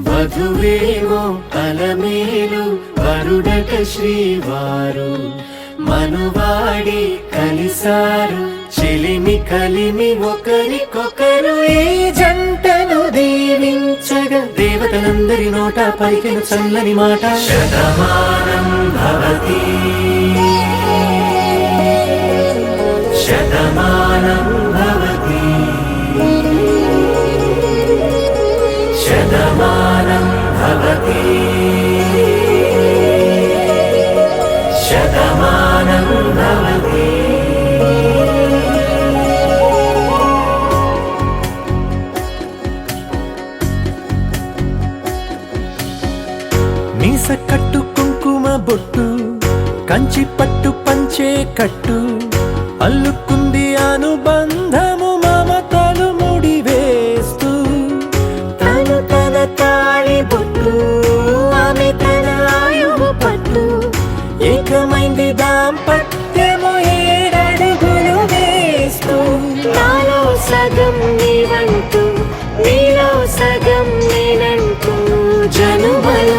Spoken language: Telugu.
వధువేమో అలమేలు వరుడట శ్రీవారు మనువాడి కలిసారు చెలిమి కలిమి ఒకరికొకరు ఈ జంటను దీవించగా దేవతలందరి నోట పలికిన చల్లని మాట శతమానం భవతి శతమానం భవతి శతమానం భవతి శతమానం భవతి. మీస కట్టు కుంకుమ బొట్టు కంచి పట్టు పంచే కట్టు అల్లుకుంది అనుబంధము మమతలు ముడివేస్తూ తను తన తాళి బొట్టు ఆమె తన ఆయువు పట్టు ఏకమైంది దాంపత్యము 7 అడుగులు వేస్తూ నాలో సగం నీవంటూ నీలో సగం నేనంటూ జనుమలు